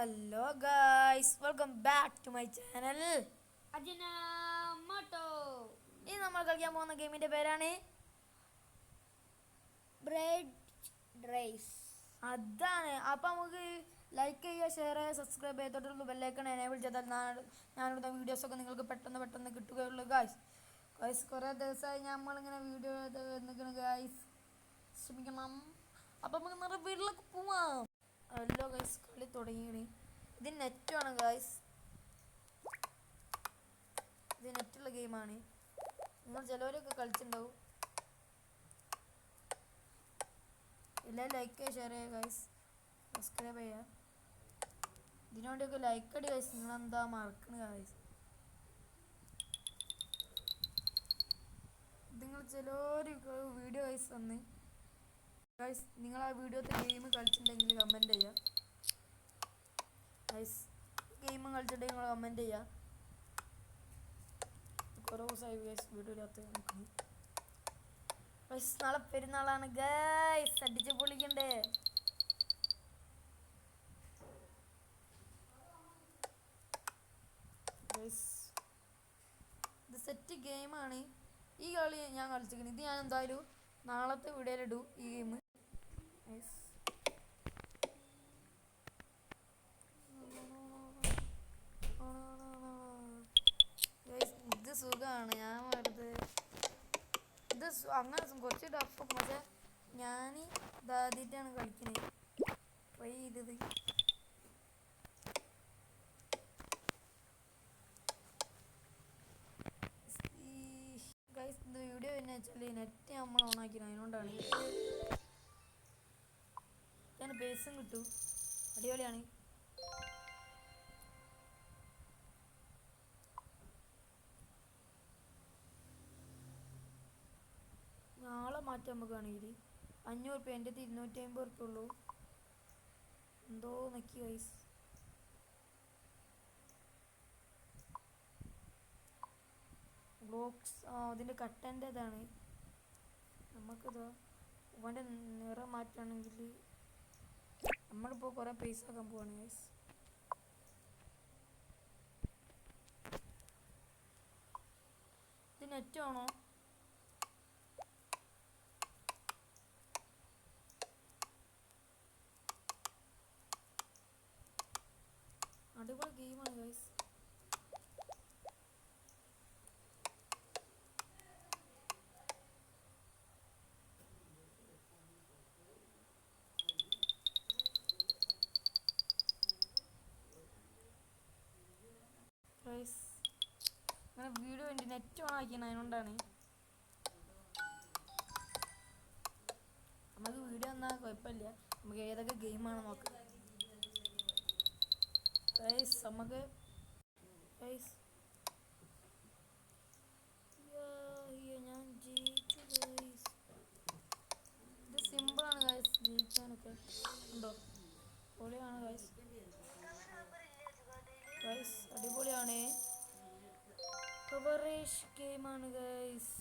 Hello guys, welcome back to my channel. Ajinomoto. ഇനി നമ്മൾ കളിക്കാൻ പോകുന്ന ഗെയിമിന്റെ പേരാണ് ബ്രെഡ് റൈസ്. അതാണ്. അപ്പം നമുക്ക് ലൈക്ക് ചെയ്യുക, ഷെയർ ചെയ്യുക, സബ്സ്ക്രൈബ് ചെയ്യുക, തൊട്ടുള്ള ബെല്ലൈക്കൺ എനേബിൾ ചെയ്താൽ ഞാനിടുന്ന വീഡിയോസൊക്കെ നിങ്ങൾക്ക് പെട്ടെന്ന് കിട്ടുകയുള്ളൂ ഗായ്സ്. കുറേ ദിവസമായി നമ്മളിങ്ങനെ വീഡിയോ നിൽക്കണം ഗായ്സ്, ശ്രമിക്കണം. അപ്പം നമുക്ക് നിറയെ വീട്ടിലൊക്കെ പോവാം. ഹലോ ഗായ്സ്, കളി തുടങ്ങിയാണ്. ഇത് നെറ്റാണ് ഗായ്സ്, ഇത് നെറ്റുള്ള ഗെയിമാണ്. നിങ്ങൾ ചിലവരൊക്കെ കളിച്ചിട്ടുണ്ടാവും. എല്ലാവരും ലൈക്ക് ചെയ്യുക, ഷെയർ ചെയ്യുക ഗായ്സ്, സബ്സ്ക്രൈബ് ചെയ്യുക. ഇതിനു വേണ്ടിയൊക്കെ ലൈക്ക് അടി ഗായ്സ്, നിങ്ങളെന്താ മറക്കണ ഗായ്സ്. നിങ്ങൾ ചിലവർ വീഡിയോ ഗായ്സ് വന്ന് ഗായ്സ്, നിങ്ങൾ ആ വീഡിയോത്തെ ഗെയിം കളിച്ചിട്ടുണ്ടെങ്കിൽ കമൻറ്റ് ചെയ്യുക ഗായ്സ്. ഗെയിം കളിച്ചിട്ടുണ്ടെങ്കിൽ നിങ്ങൾ കമൻറ്റ് ചെയ്യുക. കുറേ ദിവസമായി ഗായ്സ് വീഡിയോ ഇല്ലാത്ത നോക്കണം ഗായ്സ്. നാളെ പെരുന്നാളാണ് ഗായ്സ്, അടിച്ച് പൊളിക്കണ്ടേ. ഗായ്സ് ഇത് സെറ്റ് ഗെയിമാണ്. ഈ കളി ഞാൻ കളിച്ചിരിക്കുന്നത്. ഇത് ഞാൻ എന്തായാലും നാളത്തെ വീഡിയോയിലിടൂ ഈ ഗെയിം. ഇത് സുഖമാണ്. ഞാൻ വെറുതെ ഇത് അങ്ങനെ കുറച്ച് ടഫൊക്കെ, പക്ഷെ ഞാൻ ഇതാദ്യമായിട്ടാണ് കളിക്കുന്നത്, ട്രൈ ചെയ്തത്. ഗൈസ് ഇത് വീഡിയോ എന്ന് വെച്ചാൽ നെറ്റ് നമ്മൾ ഓണാക്കിയത്, അതിനോണ്ടാണ്. ഞാൻ ബേസും കിട്ടും, അടിപൊളിയാണ്. നാളെ മാറ്റം നമുക്കാണെങ്കിൽ 500 റുപ്യ, എൻ്റെ 250 റുപ്യ ഉള്ളൂ. എന്തോ നക്കി ഗൈസ്. ബ്ലോക്സ് അതിൻ്റെ കട്ടൻ്റെ ഇതാണ്. നമുക്കിതാ അവൻ്റെ നിറം മാറ്റുകയാണെങ്കിൽ നമ്മളിപ്പോൾ കുറേ പൈസ ആക്കാൻ പോവാണ് ഗൈസ്. ഇത് നെറ്റ് ആണോ? അടിപൊളി ഗെയിമാണ് ഗൈസ്. ഗൈസ് അങ്ങനെ വീഡിയോ വേണ്ടി നെറ്റ് ഓൺ ആക്കിയാണ്, അതിനോണ്ടാണ്. നമുക്ക് വീഡിയോ വന്നാൽ കുഴപ്പമില്ല, നമുക്ക് ഏതൊക്കെ ഗെയിമാണ് നോക്കാം ഗൈസ്. നമുക്ക് ഗൈസ് ഞാൻ ജയിച്ചു ഗൈസ്. ഇത് സിമ്പിളാണ് ഗൈസ്, ജയിക്കാനൊക്കെ ഉണ്ടോ, പൊളിയാണ് ഗൈസ്. ഗൈസ് അടിപൊളിയാണ്, കവറേജ് ഗെയിമാണ് ഗൈസ്.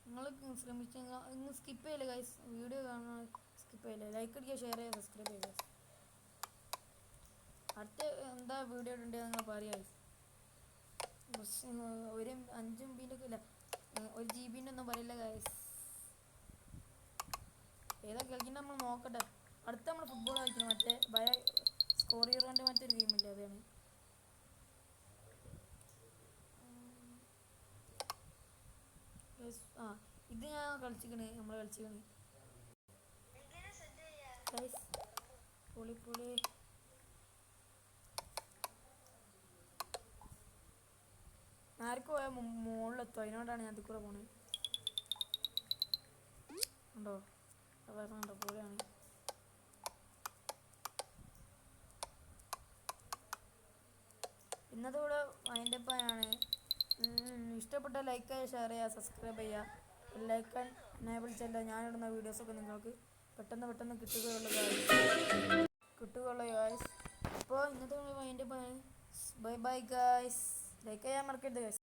നിങ്ങൾ ശ്രമിച്ചാൽ നിങ്ങൾ സ്കിപ്പ് ചെയ്യില്ല ഗൈസ്, വീഡിയോ കാണാൻ സ്കിപ്പ് ചെയ്യില്ല. ലൈക്ക് അടിക്കുക, ഷെയർ ചെയ്യുക, സബ്സ്ക്രൈബ് ചെയ്യുക. അടുത്ത എന്താ വീഡിയോ ഇടേണ്ടത് നിങ്ങൾ പറയുക. ഒരു 5 MB ഇല്ല, 1 GB ഒന്നും പറയില്ല ഗൈസ്. ഏതാ കളിക്കണ്ട നമ്മൾ നോക്കട്ടെ. അടുത്ത നമ്മൾ ഫുട്ബോൾ കളിക്കണം, മറ്റേ സ്കോർ ചെയ്യേണ്ട മറ്റൊരു ഗെയിമില്ല, അതാണ്. ഇത് ഞാൻ കളിച്ചിക്കണ്, നമ്മൾ കളിച്ചിക്കണ് ഗൈസ്. പൊളി ആർക്ക് പോയാൽ മുകളിലെത്തും, അതിനോടാണ് ഞാൻ അതിൽ കൂടെ പോണത്. ഉണ്ടോ പറഞ്ഞുണ്ടോ, പൊളിയാണ്. ഇന്നത്തെ കൂടെ അതിൻ്റെ ഒപ്പമാണ്. ഇഷ്ടപ്പെട്ട ലൈക്ക് ചെയ്യുക, ഷെയർ ചെയ്യുക, സബ്സ്ക്രൈബ് ചെയ്യുക, ബെല്ലൈക്കൺ എനേബിൾ ചെയ്താൽ ഞാനിടുന്ന വീഡിയോസൊക്കെ നിങ്ങൾക്ക് പെട്ടെന്ന് കിട്ടുകയുള്ളൂ ഗായ്സ്. അപ്പോൾ ഇന്നത്തെ അതിൻ്റെ ബൈ ഗായ്സ്. ലൈക്ക് ചെയ്യാൻ മറക്കരുത് ഗായ്സ്.